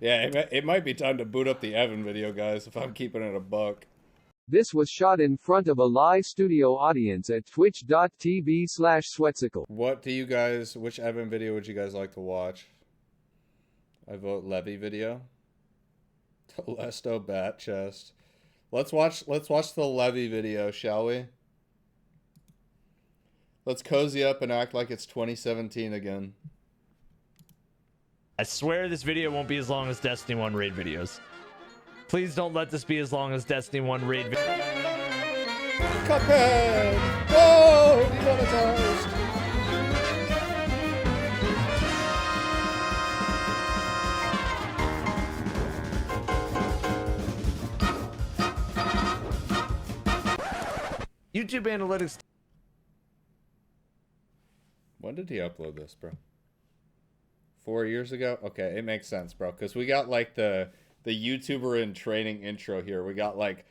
Yeah, it might be time to boot up the Evan video, guys, if I'm keeping it a buck. This was shot in front of a live studio audience at twitch.tv/Sweatcicle. What do you guys, which Evan video would you guys like to watch? I vote Levy video. Telesto Bat Chest. Let's watch the Levy video, shall we? Let's cozy up and act like it's 2017 again. I swear this video won't be as long as Destiny 1 raid videos. Please don't let this be as long as Destiny 1 raid videos. Cuphead! Oh, demonetized! YouTube analytics. When did he upload this, bro? 4 years ago? Okay, it makes sense, bro. Because we got, like, the YouTuber in training intro here. We got, like,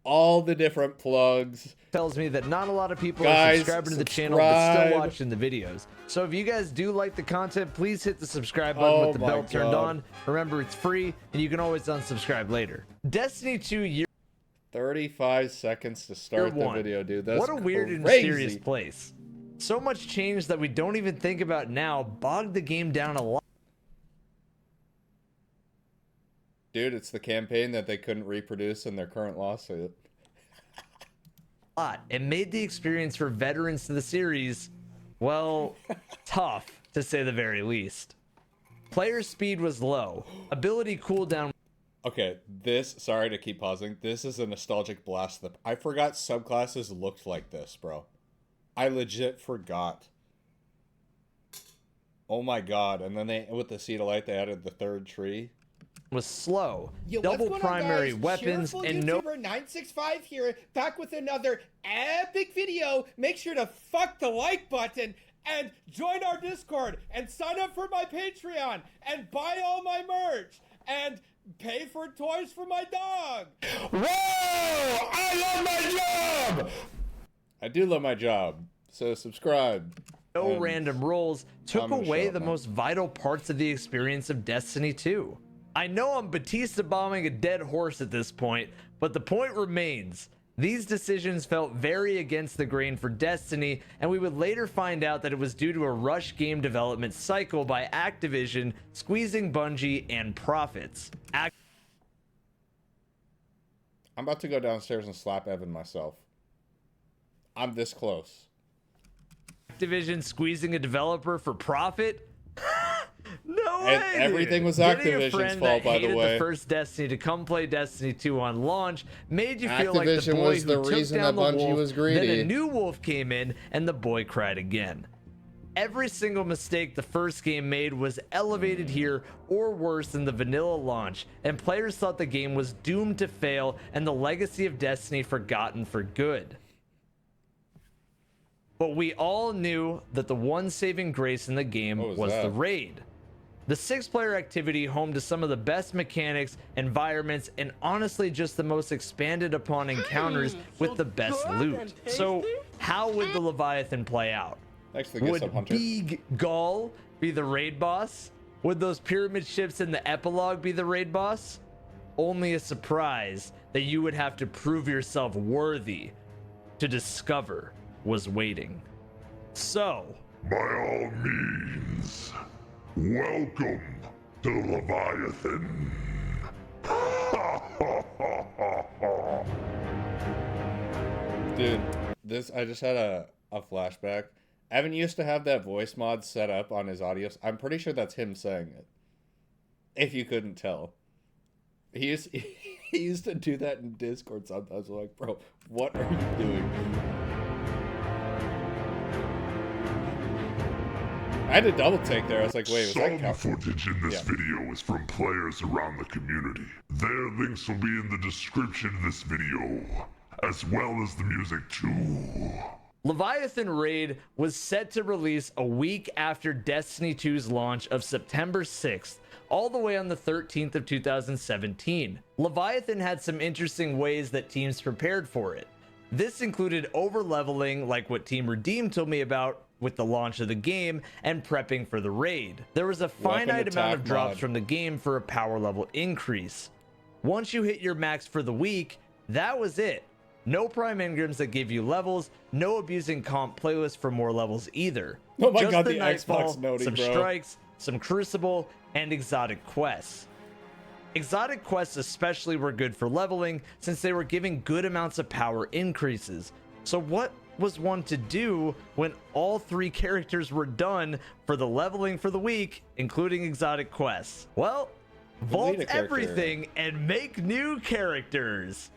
all the different plugs. Tells me that not a lot of people guys, are subscribing to the channel, but still watching the videos. So if you guys do like the content, please hit the subscribe button with the bell turned on. Remember, it's free, and you can always unsubscribe later. Destiny 2 year 35 seconds to start the video, dude. That's what a weird and mysterious place. So much change that we don't even think about now bogged the game down a lot. Dude, it's the campaign that they couldn't reproduce in their current lawsuit. It made the experience for veterans to the series, well, tough to say the very least. Player speed was low. Ability cooldown. Okay, sorry to keep pausing. This is a nostalgic blast. I forgot subclasses looked like this, bro. I legit forgot. Oh my god. And then with the Seed of Light, they added the third tree. Was slow. Double primary weapons and no Evanf1997's here, back with another epic video. Make sure to fuck the like button and join our Discord and sign up for my Patreon and buy all my merch and pay for toys for my dog. Whoa! I love my job! I do love my job, so subscribe. No random rolls took away the most vital parts of the experience of Destiny 2. I know I'm Batista bombing a dead horse at this point, but the point remains. These decisions felt very against the grain for Destiny, and we would later find out that it was due to a rush game development cycle by Activision, squeezing Bungie and profits. I'm about to go downstairs and slap Evan myself. I'm this close. Activision squeezing a developer for profit? No way! And everything was Activision's fault, by the way. The first Destiny to come play Destiny 2 on launch made you feel like the boy was the who reason took down that the Bungie wolf, was greedy. then a new wolf came in, and the boy cried again. Every single mistake the first game made was elevated here or worse than the vanilla launch, and players thought the game was doomed to fail and the legacy of Destiny forgotten for good. But we all knew that the one saving grace in the game was the raid. The 6-player activity home to some of the best mechanics, environments, and honestly just the most expanded upon encounters with the best loot. So how would the Leviathan play out? Would Big Gaul be the raid boss? Would those pyramid ships in the epilogue be the raid boss? Only a surprise that you would have to prove yourself worthy to discover was waiting. So, by all means, welcome to Leviathan. Dude, I just had a flashback. Evan used to have that voice mod set up on his audio. I'm pretty sure that's him saying it. If you couldn't tell. He used to do that in Discord sometimes. I'm like, bro, what are you doing? I had a double take there. I was like, wait, was that Some footage in this video is from players around the community. Their links will be in the description of this video, as well as the music too. Leviathan Raid was set to release a week after Destiny 2's launch of September 6th, all the way on the 13th of 2017. Leviathan had some interesting ways that teams prepared for it. This included over-leveling, like what Team Redeem told me about, with the launch of the game and prepping for the raid. There was a finite amount of drops from the game for a power level increase. Once you hit your max for the week, that was it. No prime engrams that give you levels, no abusing comp playlists for more levels either. Oh my Just god, the the Nightfall, Xbox Noti, some bro. strikes, some Crucible, and exotic quests. Exotic quests especially were good for leveling since they were giving good amounts of power increases. So what was one to do when all 3 characters were done for the leveling for the week, including exotic quests? Well, vault everything and make new characters.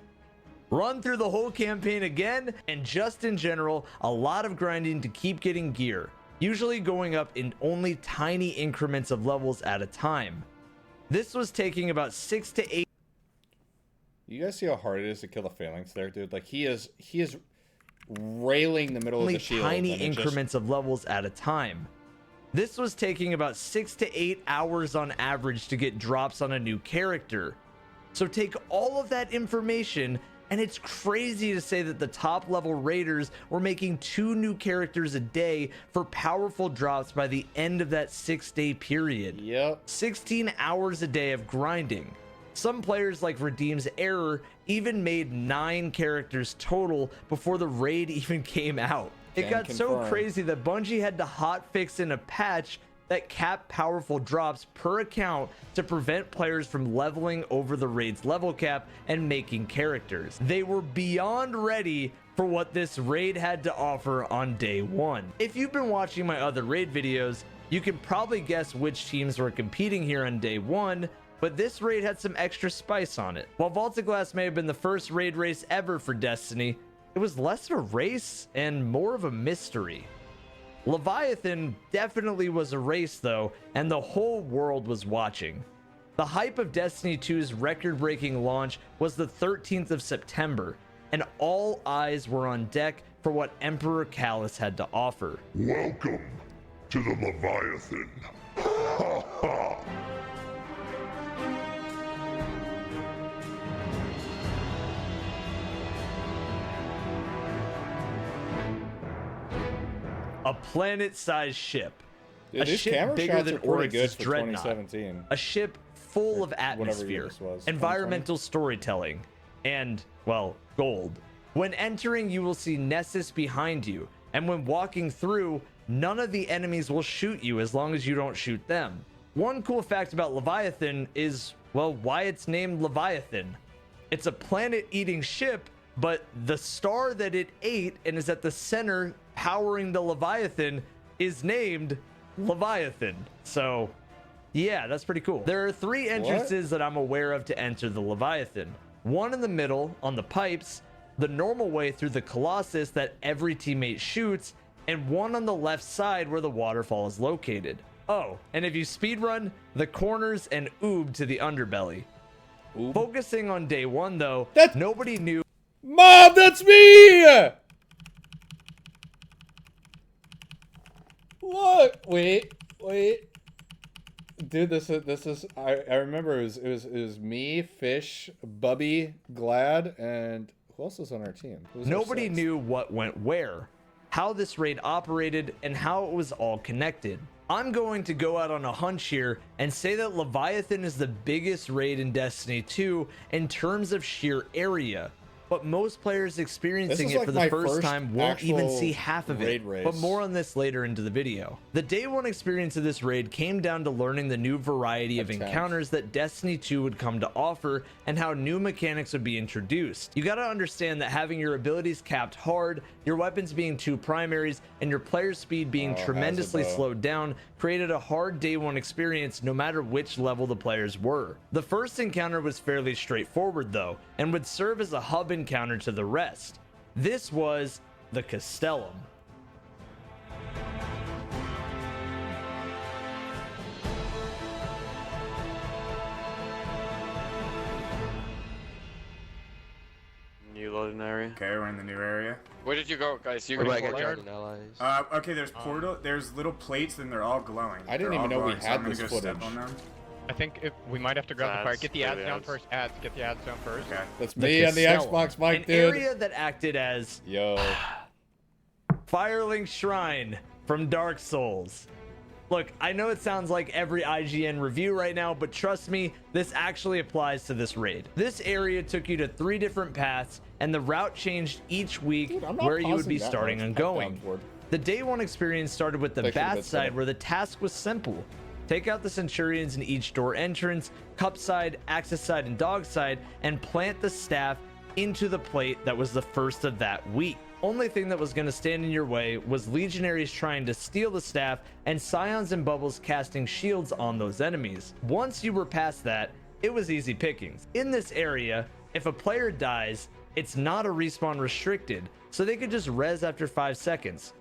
Run through the whole campaign again, and just in general, a lot of grinding to keep getting gear, usually going up in only tiny increments of levels at a time. This was taking about 6 to 8. You guys see how hard it is to kill the phalanx there, dude? Like he is railing the middle of the shield. Tiny increments of levels at a time. This was taking about 6 to 8 hours on average to get drops on a new character. So take all of that information, and it's crazy to say that the top level raiders were making 2 new characters a day for powerful drops by the end of that 6-day period. Yep. 16 hours a day of grinding. Some players like Redeem's Error even made 9 characters total before the raid even came out. It got so crazy that Bungie had to hotfix in a patch that capped powerful drops per account to prevent players from leveling over the raid's level cap and making characters. They were beyond ready for what this raid had to offer on day 1. If you've been watching my other raid videos, you can probably guess which teams were competing here on day 1, but this raid had some extra spice on it. While Vaulted Glass may have been the first raid race ever for Destiny, it was less of a race and more of a mystery. Leviathan definitely was a race though, and the whole world was watching. The hype of Destiny 2's record-breaking launch was the 13th of September, and all eyes were on deck for what Emperor Calus had to offer. Welcome to the Leviathan. Ha ha! A planet-sized ship. Dude, a ship bigger than Oryx's Dreadnought. 2017. A ship full of atmosphere, environmental storytelling, and, well, gold. When entering, you will see Nessus behind you, and when walking through, none of the enemies will shoot you as long as you don't shoot them. One cool fact about Leviathan is, well, why it's named Leviathan. It's a planet-eating ship, but the star that it ate and is at the center powering the Leviathan is named Leviathan. So, yeah, that's pretty cool. There are 3 entrances that I'm aware of to enter the Leviathan. One in the middle on the pipes, the normal way through the Colossus that every teammate shoots, and one on the left side where the waterfall is located. Oh, and if you speedrun, the corners and oob to the underbelly. Oob. Focusing on day 1 though, nobody knew. Mom, that's me! What? Wait. Dude, this is I remember it was me, Fish, Bubby, Glad, and who else was on our team? Nobody knew what went where, how this raid operated, and how it was all connected. I'm going to go out on a hunch here and say that Leviathan is the biggest raid in Destiny 2 in terms of sheer area. But most players experiencing it for the first time won't even see half of it. But more on this later into the video. The day 1 experience of this raid came down to learning the new variety of encounters that Destiny 2 would come to offer and how new mechanics would be introduced. You gotta understand that having your abilities capped hard, your weapons being 2 primaries, and your player speed being tremendously slowed down created a hard day 1 experience no matter which level the players were. The first encounter was fairly straightforward though, and would serve as a hub encounter to the rest. This was the Castellum. New loading area. Okay, we're in the new area. Where did you go, guys? You Okay, there's there's little plates and they're all glowing. I didn't even know we had this footage. I think if we might have to grab the fire. Get the ads down first. Get the ads down first. Okay. That's me on the Xbox mic, dude. An area that acted as Firelink Shrine from Dark Souls. Look, I know it sounds like every IGN review right now, but trust me, this actually applies to this raid. This area took you to 3 different paths, and the route changed each week where you would be starting and going. The day 1 experience started with the bath side, where the task was simple. Take out the Centurions in each door entrance, cup side, axis side, and dog side, and plant the staff into the plate that was the first of that week. Only thing that was going to stand in your way was legionaries trying to steal the staff and scions and bubbles casting shields on those enemies. Once you were past that, it was easy pickings. In this area, if a player dies, it's not a respawn restricted, so they could just res after 5 seconds.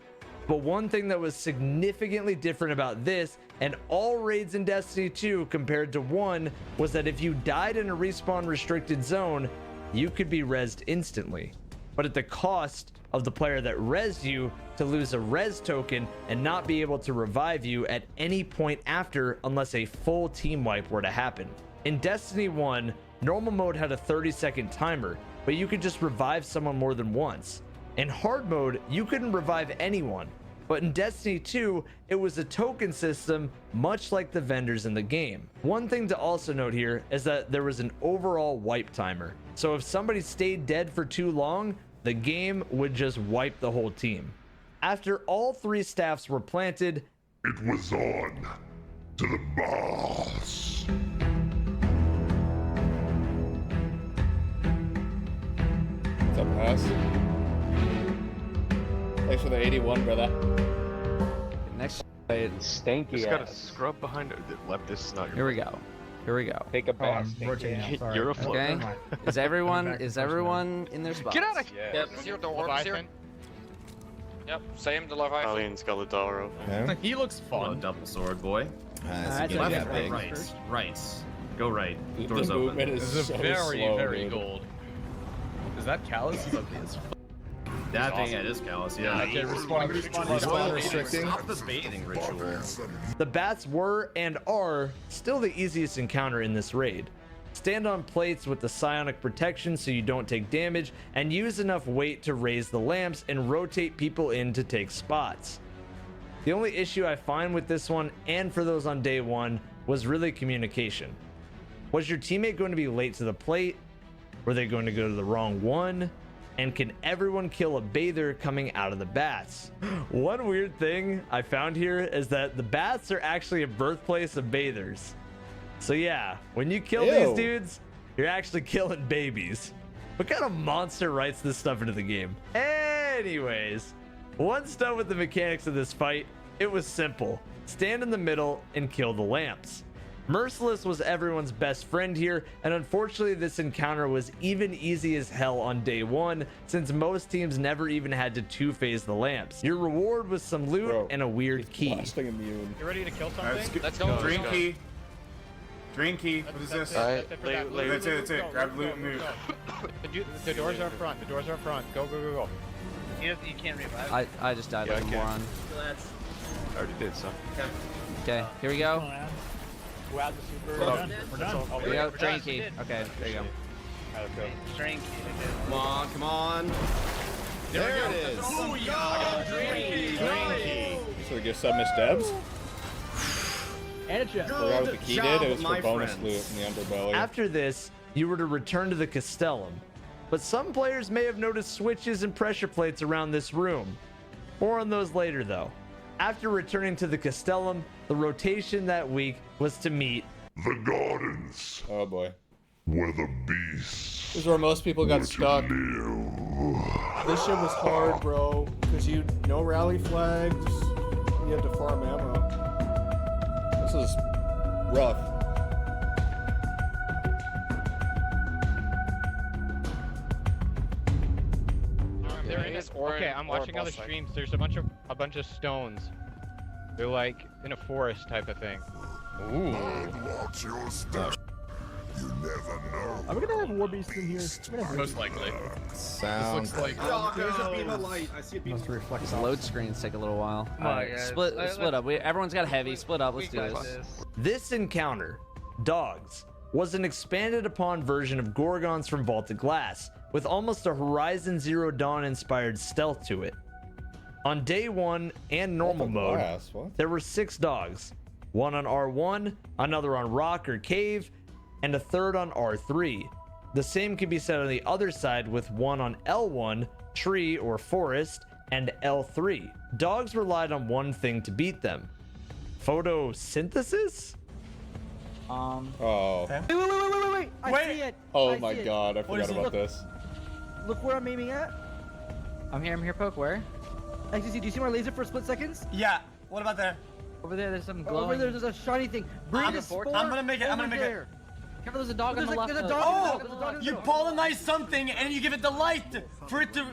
But one thing that was significantly different about this and all raids in Destiny 2 compared to 1 was that if you died in a respawn restricted zone, you could be rezzed instantly, but at the cost of the player that rezzed you to lose a res token and not be able to revive you at any point after unless a full team wipe were to happen. In Destiny 1, normal mode had a 30-second timer, but you could just revive someone more than once. In hard mode, you couldn't revive anyone, but in Destiny 2, it was a token system much like the vendors in the game. One thing to also note here is that there was an overall wipe timer. So if somebody stayed dead for too long, the game would just wipe the whole team. After all 3 staffs were planted, it was on to the boss. What's up, House? Thanks for the 81, brother. Next stanky. Just got a scrub behind it. Left. This is not your. Here we go. Here we go. Take a back. You're a float. Okay. Is everyone in their spots? Get out of here. Yep. Zero door. Leviathan. Yep. Same to Leviathan. Alien's got the Daro. Yeah. He looks fun. Double sword boy. Right. Go right. The Doors movement open. is This is so very, slow, very dude. gold. Is that Calus? He's okay as fuck. That thing, yeah, it is Calus, yeah. Okay, Respawn restricting. Stop the bathing ritual. the bats were and are still the easiest encounter in this raid. Stand on plates with the psionic protection so you don't take damage, and use enough weight to raise the lamps and rotate people in to take spots. The only issue I find with this one, and for those on day 1, was really communication. Was your teammate going to be late to the plate? Were they going to go to the wrong one? And can everyone kill a bather coming out of the bats? One weird thing I found here is that the bats are actually a birthplace of bathers. So yeah, when you kill these dudes, you're actually killing babies. What kind of monster writes this stuff into the game? Anyways, once done with the mechanics of this fight, it was simple. Stand in the middle and kill the lamps. Merciless was everyone's best friend here, and unfortunately this encounter was even easy as hell on day 1, since most teams never even had to 2-phase the lamps. Your reward was some loot and a weird key. Immune. You ready to kill something? Let's go. Green key. Green key. What is this? Alright. That's it. Grab loot and move. The doors are up front. The doors are up front. Go. You can't revive. I just died like a moron. I already did, so. Okay, here we go. Go out the super. We're done. Here we go. Drain key. Okay, there you go. Drain key. Come on. There it is. Oh yeah! Drain key. So we give some Miss Debs. And a chest. Forgot what the key did. It was for bonus loot in the underbelly. After this, you were to return to the Castellum, but some players may have noticed switches and pressure plates around this room. More on those later though. After returning to the Castellum, the rotation that week was to meet The gardens, Oh boy. where the beasts This is where most people got stuck. live. This shit was hard, bro. Because no rally flags. You had to farm ammo. This is rough. There is Okay, I'm watching other streams. There's a bunch of stones. They're like in a forest type of thing. Ooh. Watch your step. You never know. Are we gonna have war beasts in here? Most likely. Sound. This looks like. There's a beam of light. I see a beam. These load screens take a little while. on, Alright, guys. split up. Everyone's got heavy. Split up. Let's do this. this encounter. Dogs was an expanded upon version of Gorgons from Vaulted Glass, with almost a Horizon Zero Dawn inspired stealth to it. On day 1 and normal mode, there were 6 dogs. 1 on R1, another on rock or cave, and a third on R3. The same can be said on the other side with 1 on L1, tree or forest, and L3. Dogs relied on one thing to beat them. Photosynthesis? Oh. Wait. I see it. Oh my god, I forgot about this. Look where I'm aiming at. I'm here, Poke. Where? XCC, do you see my laser for a split seconds? Yeah. What about there? Over there, there's some glowing. Over there's a shiny thing. Breathe a spore. I'm gonna make it. I'm gonna make it. Careful, there's a dog on the left. There's a dog. Oh! You pollinize something and you give it the light for it to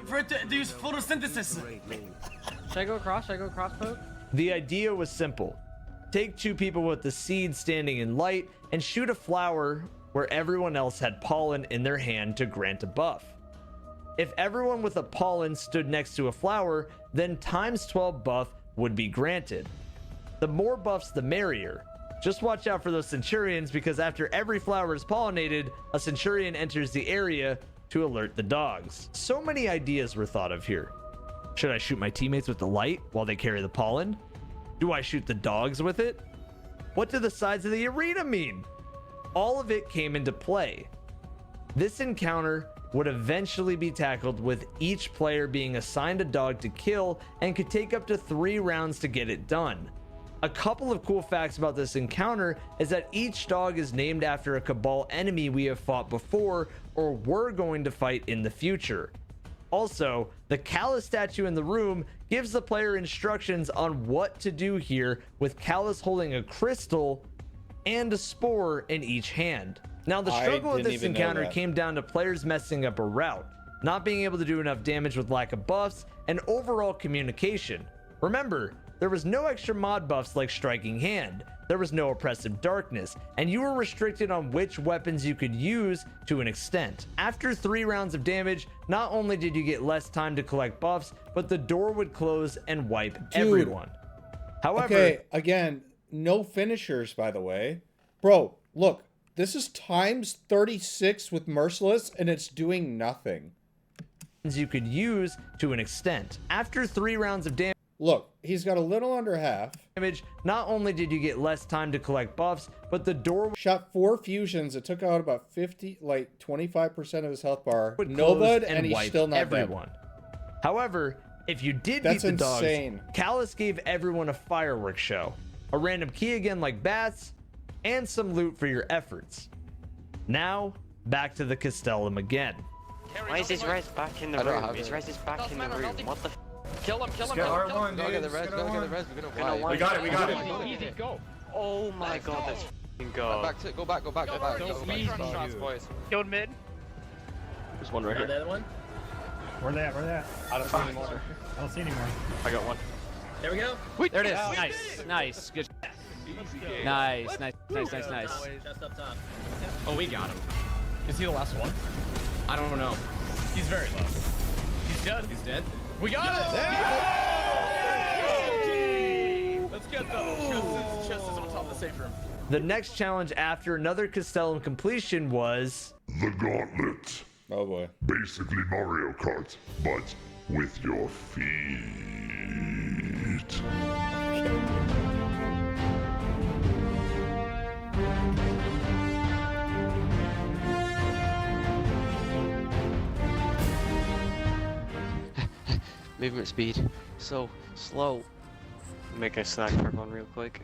use photosynthesis. Should I go across? Poke? The idea was simple. Take 2 people with the seed standing in light and shoot a flower where everyone else had pollen in their hand to grant a buff. If everyone with a pollen stood next to a flower, then times 12 buff would be granted. The more buffs, the merrier. Just watch out for those centurions, because after every flower is pollinated, a centurion enters the area to alert the dogs. So many ideas were thought of here. Should I shoot my teammates with the light while they carry the pollen? Do I shoot the dogs with it? What do the sides of the arena mean? All of it came into play. This encounter would eventually be tackled with each player being assigned a dog to kill and could take up to 3 rounds to get it done. A couple of cool facts about this encounter is that each dog is named after a Cabal enemy we have fought before or were going to fight in the future. Also, the Calus statue in the room gives the player instructions on what to do here, with Calus holding a crystal and a spore in each hand. Now, the struggle with this encounter came down to players messing up a route, not being able to do enough damage with lack of buffs, and overall communication. Remember, there was no extra mod buffs like Striking Hand, there was no oppressive darkness, and you were restricted on which weapons you could use to an extent. After 3 rounds of damage, not only did you get less time to collect buffs, but the door would close and wipe everyone. However, okay, again, no finishers, by the way. Bro, look, this is times 36 with Merciless, and it's doing nothing. You could use to an extent. After 3 rounds of damage, look, he's got a little under half. Not only did you get less time to collect buffs, but the door shot 4 fusions. It took out about 25% of his health bar. Nobody, and he's still not everyone. However, if you did beat the dogs, Calus gave everyone a fireworks show, a random key again like bats, and some loot for your efforts. Now, back to the Castellum again. Why is his res back in the room? His res is back in the room. What the f? Kill him, kill him. R1, go get the res, go get the res. We got it. Easy, go. Oh my god, let's f***ing go. Go back. Shots, boys. Killed mid. There's one right here. The other one? Where they at? I don't see anymore. I got one. There we go. There it is. Nice. Good. Nice. Just up top. Oh, we got him. Is he the last one? I don't know. He's very low. He's dead. We got it! Let's get those. Chest is on top of the safe room. The next challenge after another Castellum completion was the Gauntlet. Oh boy. Basically Mario Kart, but with your feet. Movement speed so slow. Make a snack for everyone real quick.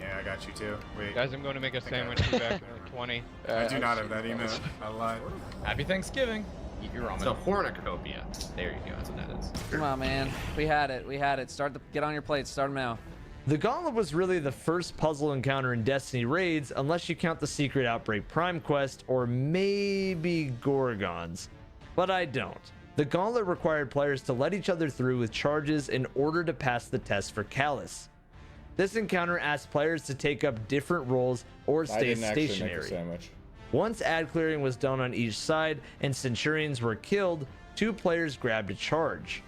Yeah, I got you too. Wait. Guys, I'm going to make a sandwich. Be back in like 20. I do not have that email. I lied. Happy Thanksgiving. Eat your ramen. It's a hornucopia. There you go. That's what that is. Come on, man. We had it. Get on your plates. Start them now. The Gauntlet was really the first puzzle encounter in Destiny raids, unless you count the Secret Outbreak Prime Quest or maybe Gorgons, but I don't. The Gauntlet required players to let each other through with charges in order to pass the test for Calus. This encounter asked players to take up different roles or stay stationary. Once ad clearing was done on each side and Centurions were killed, 2 players grabbed a charge.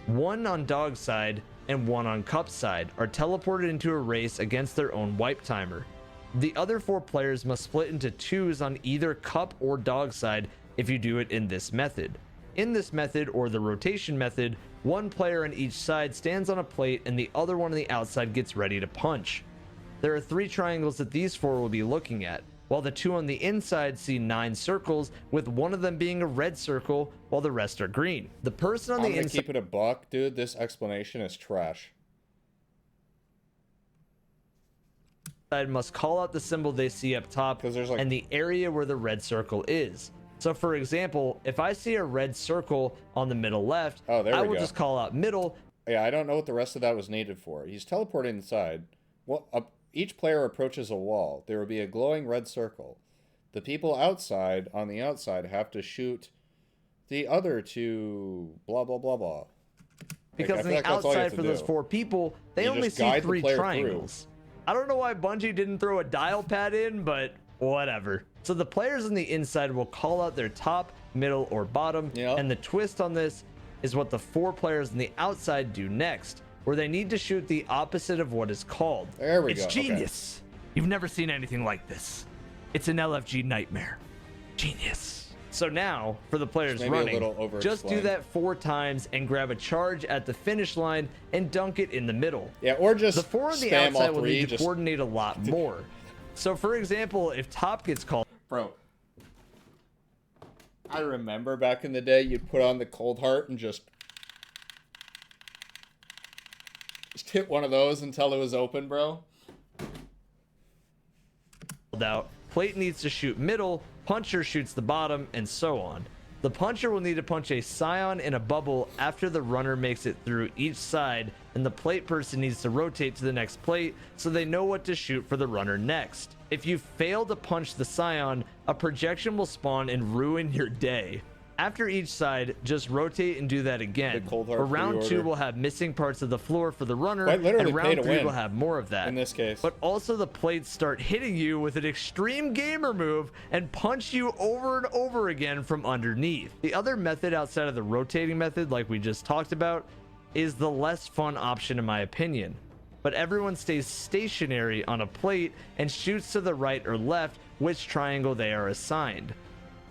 1 on dog side and 1 on cup side are teleported into a race against their own wipe timer. The other 4 players must split into 2s on either cup or dog side if you do it in this method. In this method, or the rotation method, one player on each side stands on a plate and the other one on the outside gets ready to punch. There are 3 triangles that these 4 will be looking at, while the 2 on the inside see 9 circles, with one of them being a red circle while the rest are green. The person on the inside... keep it a buck, dude. This explanation is trash. Must call out the symbol they see up top and the area where the red circle is. So for example, if I see a red circle on the middle left, I will just call out middle. Yeah, I don't know what the rest of that was needed for. He's teleporting inside. Well, each player approaches a wall. There will be a glowing red circle. The people outside, on the outside, have to shoot the other 2 blah, blah, blah, blah. Because on the outside for those 4 people, they only see 3 triangles. I don't know why Bungie didn't throw a dial pad in, but whatever. So the players on the inside will call out their top, middle, or bottom, and the twist on this is what the 4 players on the outside do next, where they need to shoot the opposite of what is called. There we go. It's genius. Okay. You've never seen anything like this. It's an LFG nightmare. Genius. So now, for the players running, just do that 4 times and grab a charge at the finish line and dunk it in the middle. Yeah, or just the 4 on the outside will need to coordinate a lot more. So for example, if top gets called... Bro, I remember back in the day, you'd put on the cold heart and just hit one of those until it was open, bro. Out. Plate needs to shoot middle, puncher shoots the bottom, and so on. The puncher will need to punch a scion in a bubble after the runner makes it through each side, and the plate person needs to rotate to the next plate so they know what to shoot for the runner next. If you fail to punch the scion, a projection will spawn and ruin your day. After each side, just rotate and do that again. For round 2 will have missing parts of the floor for the runner, and round 3 will have more of that. In this case. But also the plates start hitting you with an extreme gamer move and punch you over and over again from underneath. The other method outside of the rotating method, like we just talked about, is the less fun option in my opinion. But everyone stays stationary on a plate and shoots to the right or left which triangle they are assigned.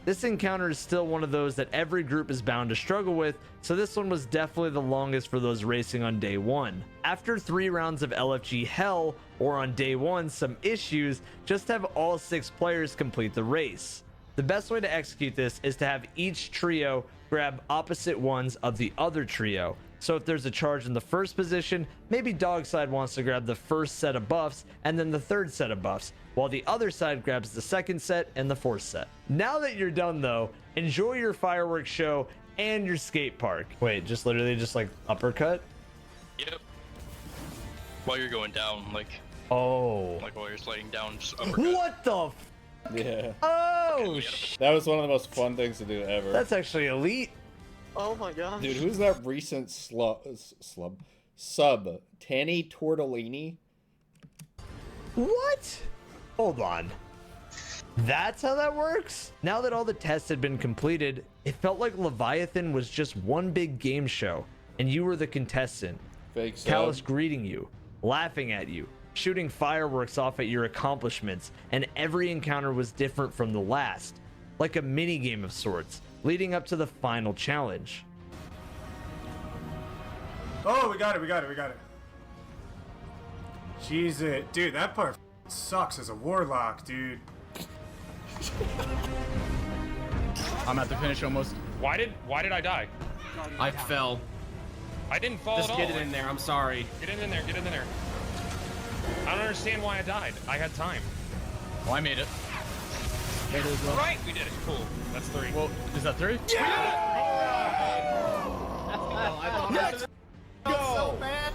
This encounter is still one of those that every group is bound to struggle with, so this one was definitely the longest for those racing on day 1. After 3 rounds of LFG hell, or on day 1 some issues, just have all 6 players complete the race. The best way to execute this is to have each trio grab opposite ones of the other trio. So if there's a charge in the first position, maybe dog side wants to grab the first set of buffs and then the third set of buffs, while the other side grabs the second set and the fourth set. Now that you're done though, enjoy your fireworks show and your skate park. Wait, just literally just like uppercut? Yep. While you're going down, like... Oh. Like while you're sliding down, just uppercut. What the Yeah. Oh, that was one of the most fun things to do ever. That's actually elite. Oh my gosh. Dude, who's that recent sub? Tanny Tortellini? What? Hold on. That's how that works? Now that all the tests had been completed, it felt like Leviathan was just one big game show, and you were the contestant. Fake Calus greeting you, laughing at you, shooting fireworks off at your accomplishments, and every encounter was different from the last, like a mini game of sorts, leading up to the final challenge. Oh, we got it. Jesus, dude, that part sucks as a warlock, dude. I'm at the finish almost. Why did I die? I fell. I didn't fall Just at all. get it in there, I'm sorry. Get in there. I don't understand why I died. I had time. Well, I made it. Right, we did it. Cool. That's 3. Well, is that 3? Let's go! So bad.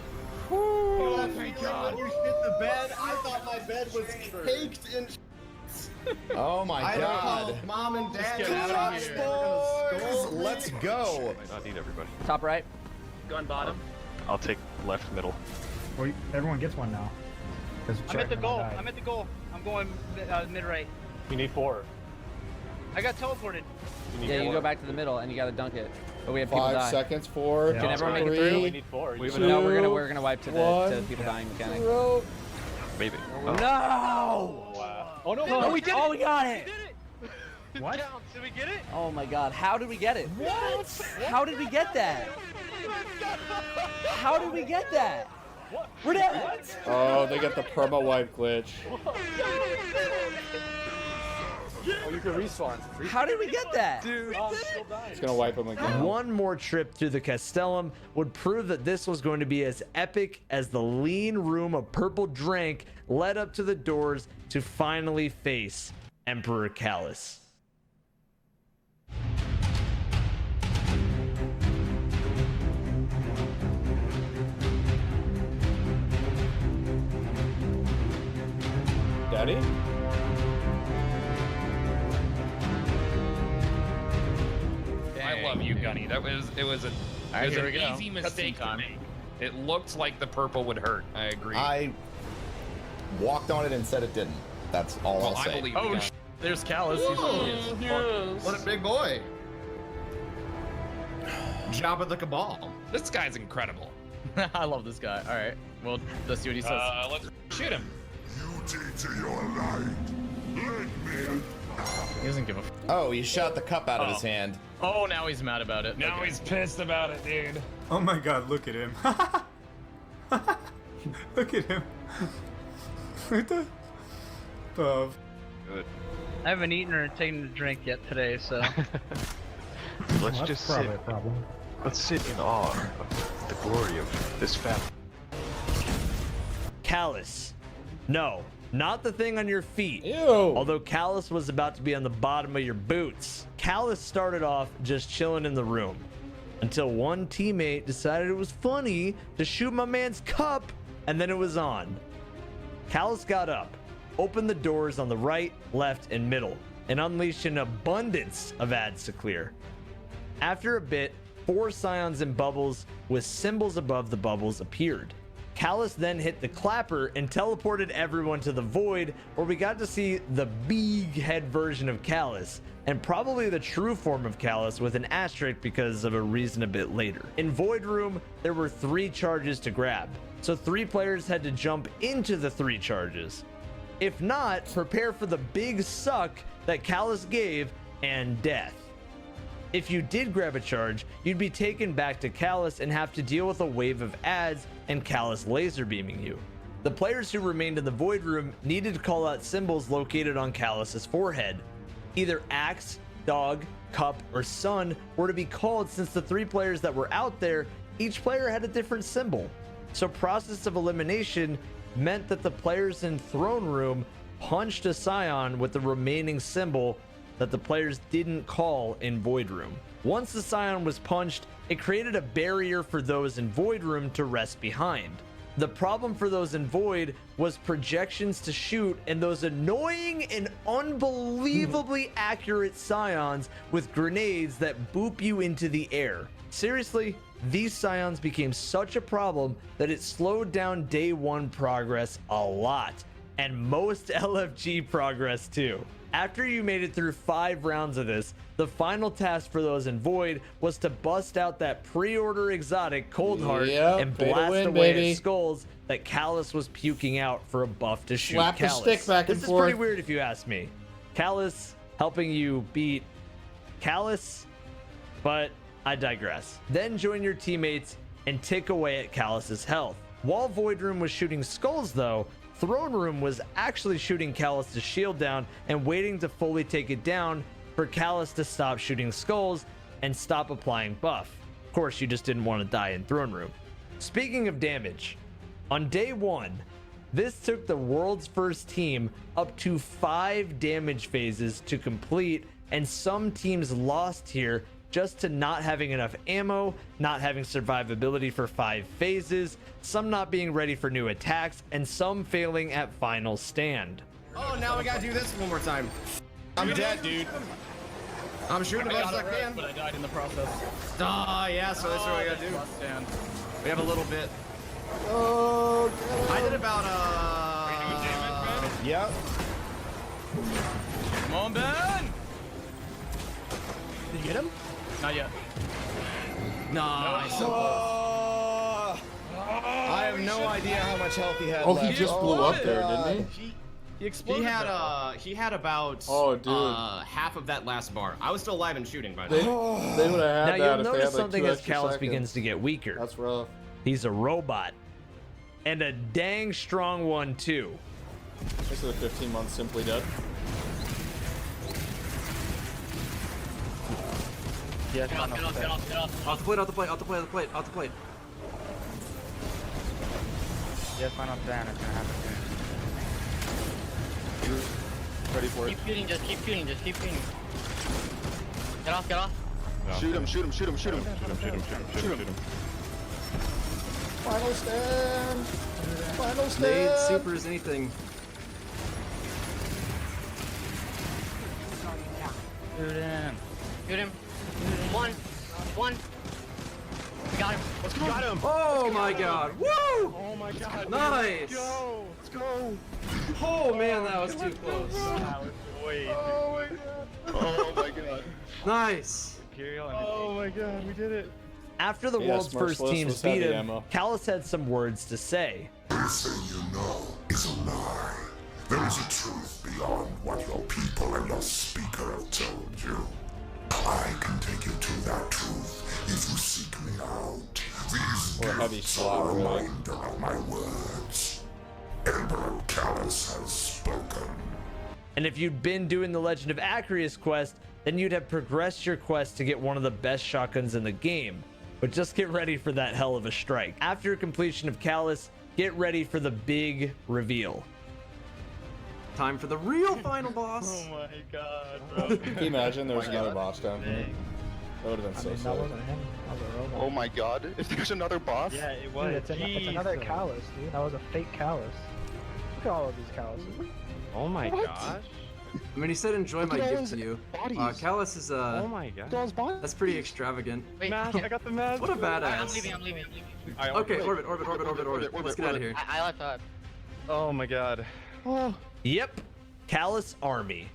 Oh my god. You shit the bed. I thought my bed was caked in. Oh my god. Mom and dad. Let's get out of here. Let's go. Might not need everybody. Top right. Going bottom. I'll take left middle. Well, everyone gets one now. I'm at the goal. I'm going mid right. You need 4. I got teleported. Yeah, you go back to the middle and you gotta dunk it. But we have people 5 die. seconds, 4, Can everyone make it 3, through? We need 4. No, we're gonna wipe to the people dying mechanic. 0. Maybe. No! Wow. Oh no! No, we did it! Oh, we got it! What? Did we get it? Oh my god, how did we get it? What? How did we get that? How did we get that? We're dead. Oh, they got the perma wipe glitch. Oh, you can respawn. How did we get that? Dude, It's gonna wipe them again. One more trip through the Castellum would prove that this was going to be as epic as the lean room of purple drank led up to the doors to finally face Emperor Calus. Daddy? I love you, Gunny. It was an easy mistake to make. It looked like the purple would hurt. I agree. I walked on it and said it didn't. That's all I'll say. I believe oh, there's Calus. What a big boy. Jabba the Cabal. This guy's incredible. I love this guy. All right. Well, let's see what he says. Let's shoot him. He doesn't give a Oh, he shot the cup out of his hand. Oh, now he's mad about it. Now he's pissed about it, dude. Oh my god, look at him. Look at him. Look at the... Good. I haven't eaten or taken a drink yet today, so... Let's just sit. Let's sit in awe of the glory of this family. Calus. No, not the thing on your feet. Ew. Although Calus was about to be on the bottom of your boots. Calus started off just chilling in the room until one teammate decided it was funny to shoot my man's cup, and then it was on. Calus got up, opened the doors on the right, left, and middle, and unleashed an abundance of ads to clear. After a bit, 4 scions and bubbles with symbols above the bubbles appeared. Calus then hit the clapper and teleported everyone to the void, where we got to see the big head version of Calus, and probably the true form of Calus with an asterisk because of a reason a bit later. In Void Room, there were 3 charges to grab, so 3 players had to jump into the 3 charges. If not, prepare for the big suck that Calus gave and death. If you did grab a charge, you'd be taken back to Calus and have to deal with a wave of ads and Calus laser beaming you. The players who remained in the Void Room needed to call out symbols located on Calus's forehead. Either axe, dog, cup, or sun were to be called, since the 3 players that were out there, each player had a different symbol. So process of elimination meant that the players in Throne Room punched a scion with the remaining symbol that the players didn't call in Void Room. Once the scion was punched, it created a barrier for those in Void Room to rest behind. The problem for those in Void was projections to shoot and those annoying and unbelievably accurate scions with grenades that boop you into the air. Seriously, these scions became such a problem that it slowed down day 1 progress a lot, and most LFG progress too. After you made it through 5 rounds of this, the final task for those in Void was to bust out that pre-order exotic Cold Heart and blast away at skulls that Calus was puking out for a buff to shoot Slap the Calus. stick back and This forth. is pretty weird if you ask me. Calus helping you beat Calus, but I digress. Then join your teammates and tick away at Calus's health. While Void Room was shooting skulls though, Throne Room was actually shooting Calus' shield down and waiting to fully take it down for Calus to stop shooting skulls and stop applying buff. Of course, you just didn't want to die in Throne Room. Speaking of damage, on day 1, this took the world's first team up to 5 damage phases to complete, and some teams lost here just to not having enough ammo, not having survivability for 5 phases, some not being ready for new attacks, and some failing at final stand. Oh, now we gotta do this one more time. I'm dead, dude. I'm shooting as much as I can, but I died in the process. Ah, yeah, so that's what we gotta do. Stand. We have a little bit. Oh, I did about, Yep. Come on, Ben! Did you get him? Not yet. Nice. I have no idea how much health he had Oh, left. he just blew up there, didn't he? He exploded. He had about half of that last bar. I was still alive and shooting by the way. They would have had now that you'll if they notice had, like, something 2 as extra Calus seconds. begins to get weaker. That's rough. He's a robot. And a dang strong one, too. This is a 15-month Simply Dead. Yeah, get off. Off the plate. Yeah, final ban. It's gonna happen soon. Ready for it? Keep shooting, just keep shooting. Get off. No. Shoot him. Final stand. Nade, supers, anything. Shoot him. One. We got him. Got him. Oh my god. Woo! Oh my god. Nice. Let's go. Oh man, that was too close. That was way too Oh my god. Nice. Oh my god, we did it. After the world's first teams beat him, Calus had some words to say. Everything you know is a lie. There is a truth beyond what your people and your speaker have told you. I can take you to that truth if you seek me out. These gifts are a reminder of my words. Emperor Calus has spoken. And if you'd been doing the Legend of Acreus quest, then you'd have progressed your quest to get one of the best shotguns in the game. But just get ready for that hell of a strike. After completion of Calus, get ready for the big reveal. Time for the real final boss. Oh my god, bro. Can you imagine there was another boss down here? That would have been so sick. That wasn't him. That was a robot. Oh my god, if there's another boss? Yeah, it was. Dude, it's another Calus, dude. That was a fake Calus. Look at all of these Caluses. Oh my gosh. I mean, he said enjoy my gift to you. Calus is Oh my god. that's pretty extravagant. Wait, Mask, I got the mask. What a badass. I'm leaving. Okay, orbit. Let's get out of here. I left up. Oh my god. Oh. Yep, Calus Army.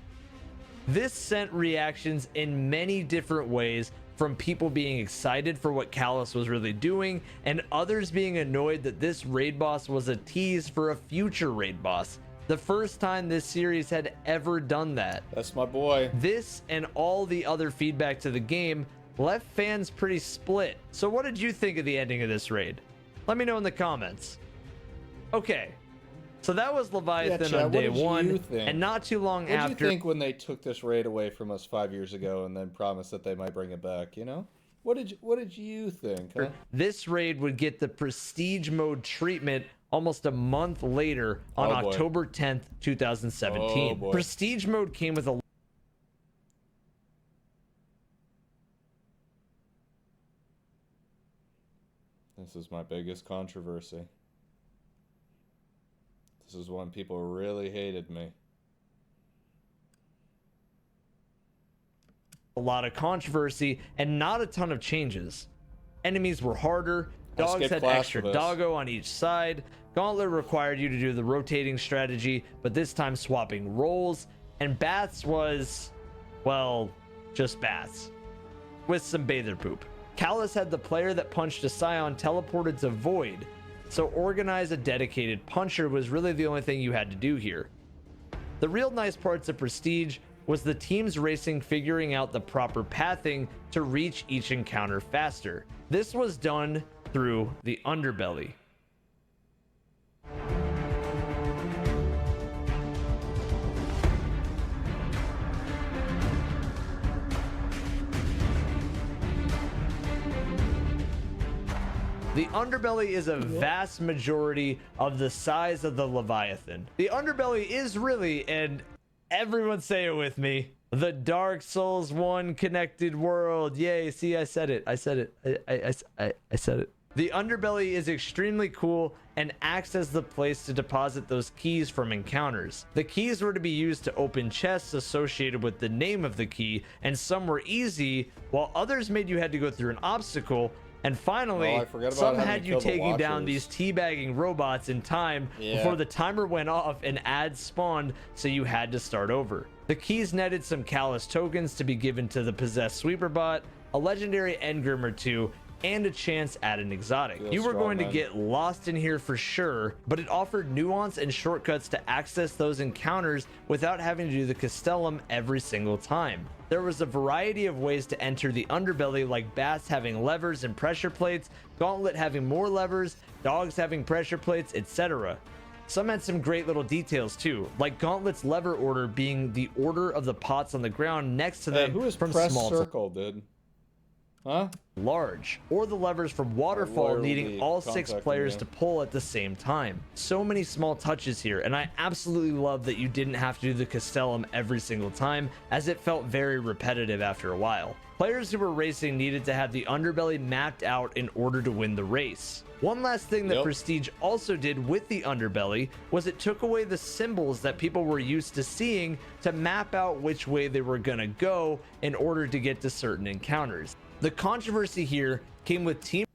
This sent reactions in many different ways, from people being excited for what Calus was really doing, and others being annoyed that this raid boss was a tease for a future raid boss. The first time this series had ever done that. That's my boy. This and all the other feedback to the game left fans pretty split. So what did you think of the ending of this raid? Let me know in the comments. Okay, so that was Leviathan on day one, and not too long after. What did you think when they took this raid away from us 5 years ago and then promised that they might bring it back, you know? What did you think, huh? This raid would get the prestige mode treatment almost a month later on October 10th, 2017. Prestige mode came with a This is my biggest controversy. This is when people really hated me. a lot of controversy and not a ton of changes. Enemies were harder, dogs had extra doggo on each side, Gauntlet required you to do the rotating strategy, but this time swapping roles, and Baths was, well, just Baths, with some bather poop. Calus had the player that punched a Scion teleported to Void, so organize a dedicated puncher was really the only thing you had to do here. The real nice parts of Prestige was the teams racing figuring out the proper pathing to reach each encounter faster. This was done through the Underbelly. The Underbelly is a vast majority of the size of the Leviathan. The Underbelly is really, and everyone say it with me, the Dark Souls 1 connected world. Yay, see, I said it. I said it. I said it. The Underbelly is extremely cool and acts as the place to deposit those keys from encounters. The keys were to be used to open chests associated with the name of the key, and some were easy, while others made you had to go through an obstacle. And finally, some had you taking down these teabagging robots in time before the timer went off and ads spawned, so you had to start over. The keys netted some Calus tokens to be given to the possessed sweeper bot, a legendary engram or two, and a chance at an exotic. You were going to get lost in here for sure, but it offered nuance and shortcuts to access those encounters without having to do the Castellum every single time. There was a variety of ways to enter the underbelly, like Baths having levers and pressure plates, Gauntlet having more levers, dogs having pressure plates, etc. Some had some great little details too, like Gauntlet's lever order being the order of the pots on the ground next to them, who is from press small circle, dude? Huh? Large, or the levers from Waterfall needing all 6 players to pull at the same time. So many small touches here, and I absolutely love that you didn't have to do the Castellum every single time, as it felt very repetitive after a while. Players who were racing needed to have the underbelly mapped out in order to win the race. One last thing that Prestige also did with the underbelly was it took away the symbols that people were used to seeing to map out which way they were gonna go in order to get to certain encounters. The controversy here came with team.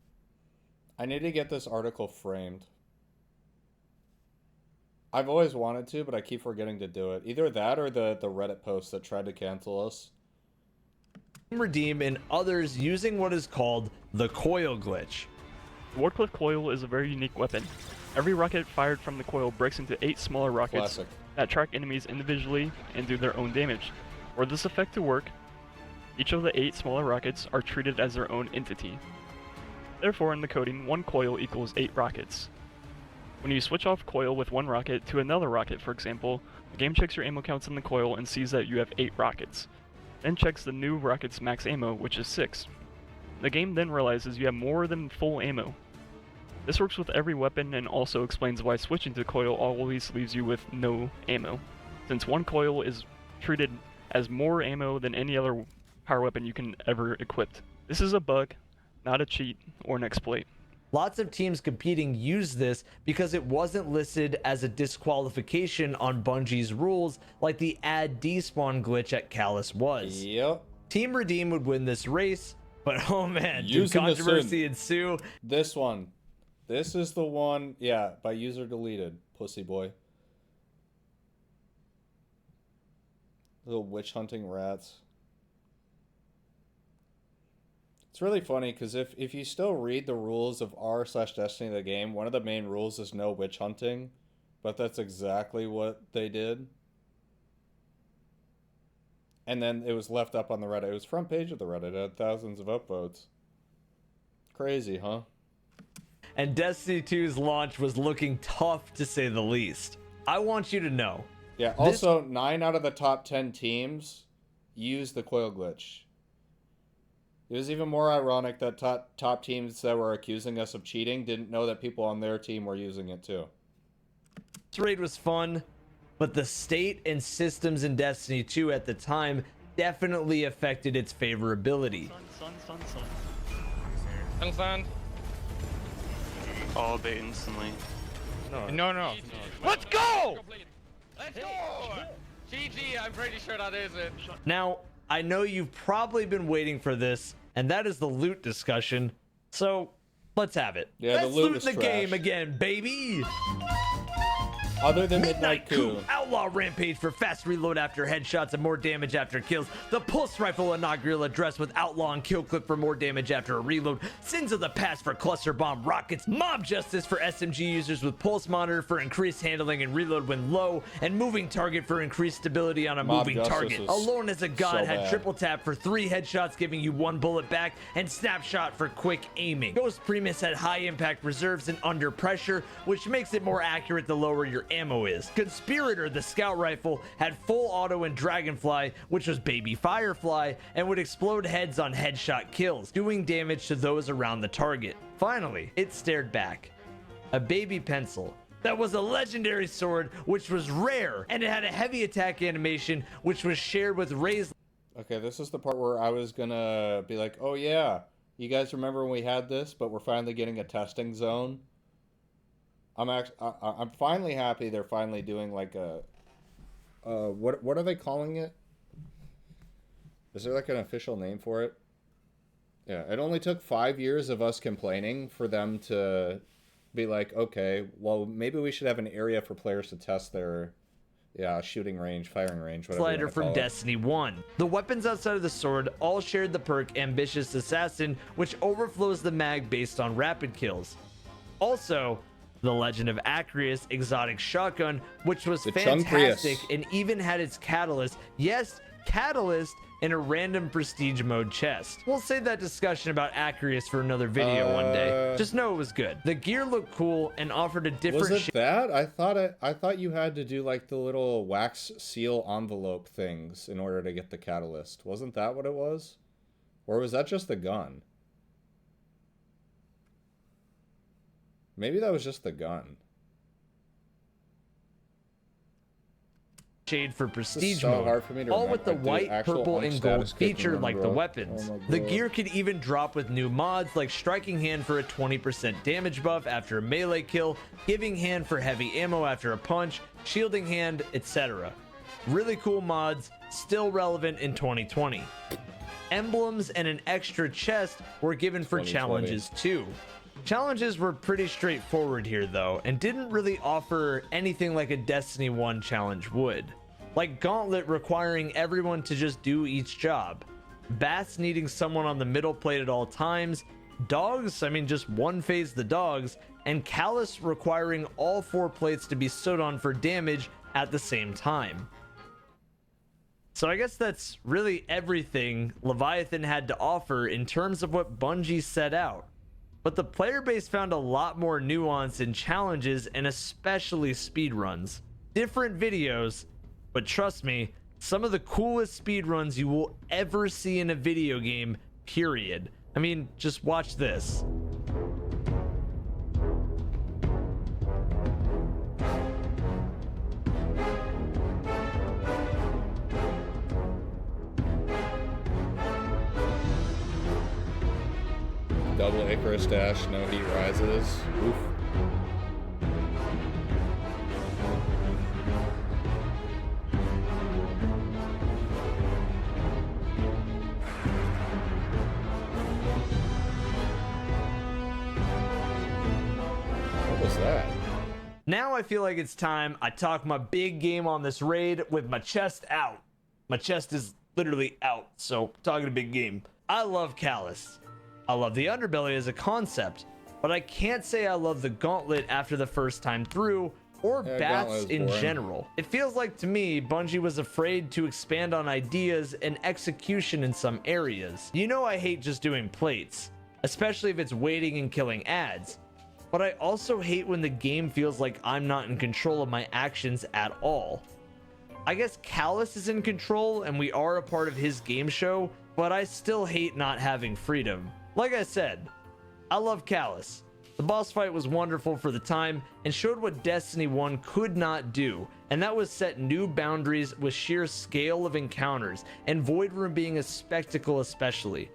I need to get this article framed. I've always wanted to, but I keep forgetting to do it. Either that or the Reddit post that tried to cancel us. Redeem and others using what is called the coil glitch. The Wardcliff coil is a very unique weapon. Every rocket fired from the coil breaks into 8 smaller rockets that track enemies individually and do their own damage. For this effect to work, each of the 8 smaller rockets are treated as their own entity. Therefore, in the coding, 1 coil equals 8 rockets. When you switch off coil with 1 rocket to another rocket, for example, the game checks your ammo counts in the coil and sees that you have 8 rockets, then checks the new rocket's max ammo, which is 6. The game then realizes you have more than full ammo. This works with every weapon and also explains why switching to coil always leaves you with no ammo, since 1 coil is treated as more ammo than any other power weapon you can ever equip. This is a bug, not a cheat or an exploit. Lots of teams competing used this because it wasn't listed as a disqualification on Bungie's rules like the add despawn glitch at Calus was. Yep. Team Redeem would win this race, but oh man, did controversy ensue. This one. This is the one, yeah, by user deleted, pussy boy. Little witch hunting rats. It's really funny because if you still read the rules of r/Destiny the game, one of the main rules is no witch hunting, but that's exactly what they did. And then it was left up on the Reddit. It was front page of the Reddit. It had thousands of upvotes. Crazy, huh? And Destiny 2's launch was looking tough to say the least. I want you to know. Yeah, also 9 out of the top 10 teams use the coil glitch. It was even more ironic that top teams that were accusing us of cheating didn't know that people on their team were using it too. This raid was fun, but the state and systems in Destiny 2 at the time definitely affected its favorability. Sun. All bait instantly. No. Let's go! Let's go! GG, I'm pretty sure that is it. Now, I know you've probably been waiting for this, and that is the loot discussion. So, let's have it. Yeah, let's the loot loot the game again, baby! Other than Midnight Coup. Outlaw Rampage for fast reload after headshots and more damage after kills. The Pulse Rifle inaugural address with Outlaw and Kill Clip for more damage after a reload. Sins of the Past for Cluster Bomb rockets. Mob Justice for SMG users with Pulse Monitor for increased handling and reload when low. And Moving Target for increased stability on a moving target. Alone as a God had Triple Tap for 3 headshots giving you 1 bullet back. And Snapshot for quick aiming. Ghost Primus had high impact reserves and under pressure, which makes it more accurate the lower your ammo is. Conspirator, the scout rifle, had full auto and Dragonfly, which was baby Firefly, and would explode heads on headshot kills, doing damage to those around the target. Finally, it stared back. A baby pencil. That was a legendary sword, which was rare, and it had a heavy attack animation, which was shared with Ray's. Okay, this is the part where I was gonna be like, oh yeah, you guys remember when we had this, but we're finally getting a testing zone? I'm finally happy they're finally doing like a what are they calling it? Is there like an official name for it? Yeah, it only took 5 years of us complaining for them to be like, okay, well maybe we should have an area for players to test their Yeah, shooting range, firing range, whatever. Slider from Destiny 1. The weapons outside of the sword all shared the perk Ambitious Assassin, which overflows the mag based on rapid kills. Also, the Legend of Acreus exotic shotgun, which was fantastic and even had its catalyst. Yes, catalyst in a random prestige mode chest. We'll save that discussion about Acreus for another video one day. Just know it was good. The gear looked cool and offered a different. Was it that? I thought you had to do like the little wax seal envelope things in order to get the catalyst. Wasn't that what it was? Or was that just the gun? Maybe that was just the gun. Shade for prestige mode, all with the white, purple, and gold feature like the weapons. The gear could even drop with new mods like Striking Hand for a 20% damage buff after a melee kill, Giving Hand for heavy ammo after a punch, Shielding Hand, etc. Really cool mods, still relevant in 2020. Emblems and an extra chest were given for challenges too. Challenges were pretty straightforward here though, and didn't really offer anything like a Destiny 1 challenge would. Like Gauntlet requiring everyone to just do each job, Baths needing someone on the middle plate at all times, Dogs, I mean just one phase the dogs, and Calus requiring all 4 plates to be stood on for damage at the same time. So I guess that's really everything Leviathan had to offer in terms of what Bungie set out. But the player base found a lot more nuance in challenges and especially speedruns. Different videos, but trust me, some of the coolest speedruns you will ever see in a video game, period. I mean, just watch this. Double Icarus dash, no heat rises. Oof. What was that? Now I feel like it's time I talk my big game on this raid with my chest out. My chest is literally out, so talking a big game. I love Calus. I love the underbelly as a concept, but I can't say I love the Gauntlet after the first time through, or Baths in general. It feels like to me, Bungie was afraid to expand on ideas and execution in some areas. You know I hate just doing plates, especially if it's waiting and killing ads. But I also hate when the game feels like I'm not in control of my actions at all. I guess Calus is in control and we are a part of his game show, but I still hate not having freedom. Like I said, I love Calus. The boss fight was wonderful for the time and showed what Destiny 1 could not do, and that was set new boundaries with sheer scale of encounters, and Void Room being a spectacle especially.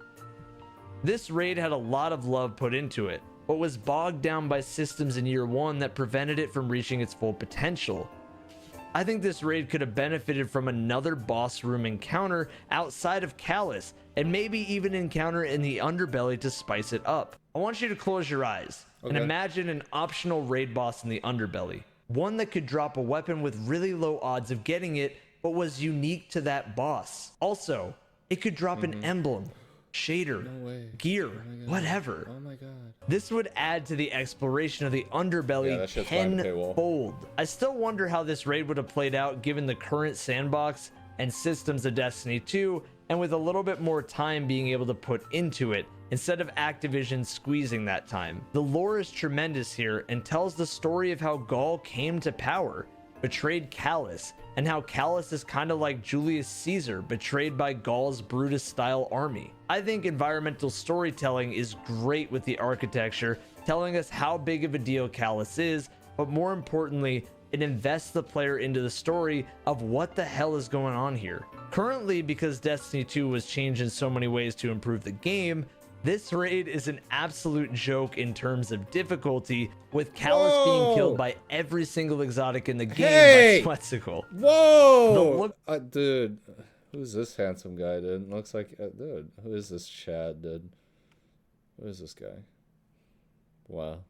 This raid had a lot of love put into it, but was bogged down by systems in year 1 that prevented it from reaching its full potential. I think this raid could have benefited from another boss room encounter outside of Calus, and maybe even encounter in the underbelly to spice it up. I want you to close your eyes and imagine an optional raid boss in the underbelly. One that could drop a weapon with really low odds of getting it, but was unique to that boss. Also, it could drop an emblem, shader, gear, whatever. Oh my god. This would add to the exploration of the underbelly tenfold. I still wonder how this raid would have played out given the current sandbox and systems of Destiny 2, and with a little bit more time being able to put into it instead of Activision squeezing that time. The lore is tremendous here and tells the story of how Gaul came to power, betrayed Calus, and how Calus is kind of like Julius Caesar betrayed by Gaul's Brutus style army. I think environmental storytelling is great with the architecture, telling us how big of a deal Calus is, but more importantly, it invests the player into the story of what the hell is going on here. Currently, because Destiny 2 was changed in so many ways to improve the game, this raid is an absolute joke in terms of difficulty, with Calus being killed by every single exotic in the game by Sweatcicle. Whoa! Dude, who's this handsome guy, dude? Looks like, dude, who is this Chad, dude? Who is this guy? Wow.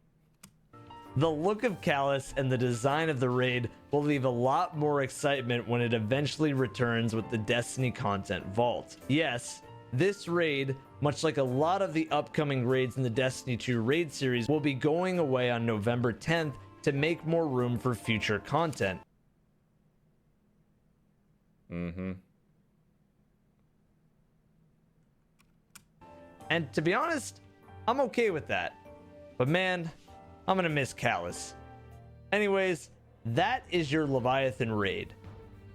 The look of Calus and the design of the raid will leave a lot more excitement when it eventually returns with the Destiny content vault. Yes, this raid, much like a lot of the upcoming raids in the Destiny 2 raid series, will be going away on November 10th to make more room for future content. And to be honest, I'm okay with that. But man, I'm gonna miss Calus. Anyways, that is your Leviathan raid.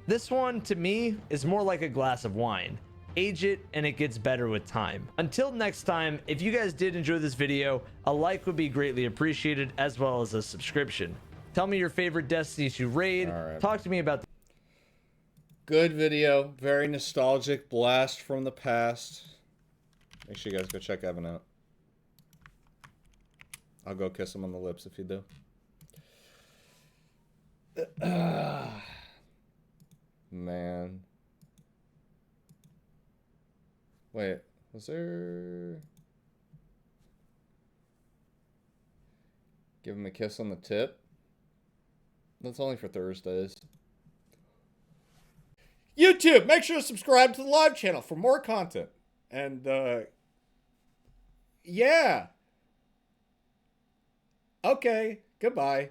This one, to me, is more like a glass of wine. Age it, and it gets better with time. Until next time, if you guys did enjoy this video, a like would be greatly appreciated, as well as a subscription. Tell me your favorite Destiny 2 raid. Talk to me about good video, very nostalgic, blast from the past. Make sure you guys go check Evan out. I'll go kiss him on the lips if you do. Man. Wait, was there... Give him a kiss on the tip? That's only for Thursdays. YouTube, make sure to subscribe to the live channel for more content. And, yeah. Okay, goodbye.